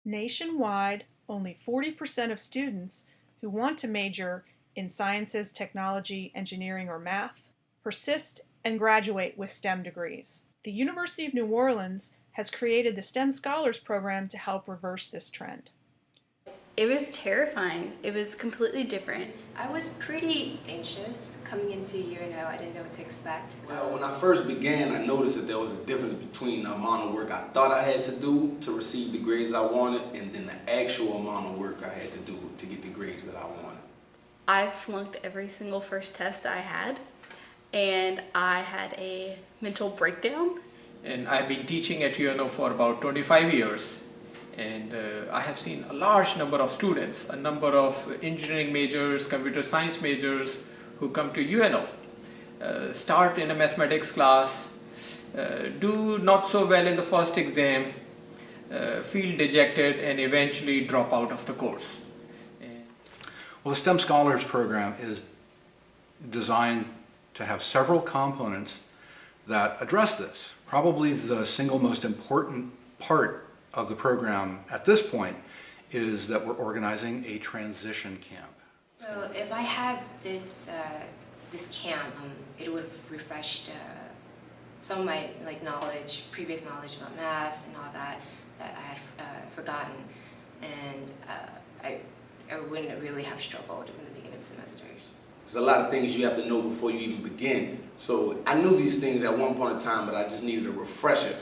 Nationwide, only 40% of students who want to major in sciences, technology, engineering, or math persist and graduate with STEM degrees. The University of New Orleans has created the STEM Scholars Program to help reverse this trend. It was terrifying. It was completely different. I was pretty anxious coming into UNO. I didn't know what to expect. Well, when I first began, I noticed that there was a difference between the amount of work I thought I had to do to receive the grades I wanted and then the actual amount of work I had to do to get the grades that I wanted. I flunked every single first test I had, and I had a mental breakdown. And I've been teaching at UNO for about 25 years. And I have seen a large number of students, a number of engineering majors, computer science majors who come to UNO, start in a mathematics class, do not so well in the first exam, feel dejected, and eventually drop out of the course. Well, the STEM Scholars Program is designed to have several components that address this. Probably the single most important part of the program at this point is that we're organizing a transition camp. So if I had this this camp, it would have refreshed some of my previous knowledge about math and all that I had forgotten, and I wouldn't really have struggled in the beginning of semesters. There's a lot of things you have to know before you even begin. So I knew these things at one point in time, but I just needed a refresher.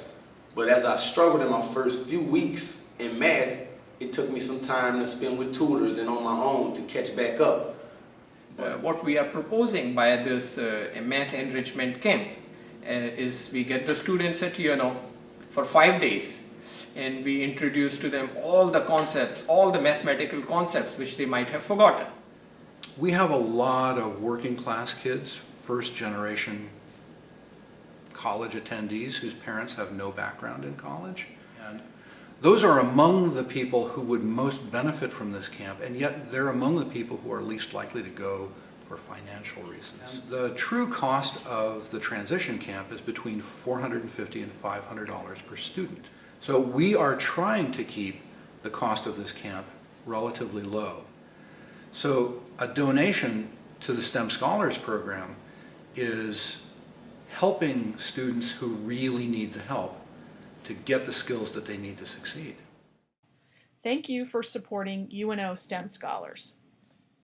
But as I struggled in my first few weeks in math, it took me some time to spend with tutors and on my own to catch back up. What we are proposing by this math enrichment camp is we get the students at UNO for 5 days, and we introduce to them all the concepts, all the mathematical concepts which they might have forgotten. We have a lot of working class kids, first generation college attendees whose parents have no background in college. And those are among the people who would most benefit from this camp, and yet they're among the people who are least likely to go for financial reasons. And the true cost of the transition camp is between $450 and $500 per student. So we are trying to keep the cost of this camp relatively low. So a donation to the STEM Scholars Program is helping students who really need the help to get the skills that they need to succeed. Thank you for supporting UNO STEM Scholars.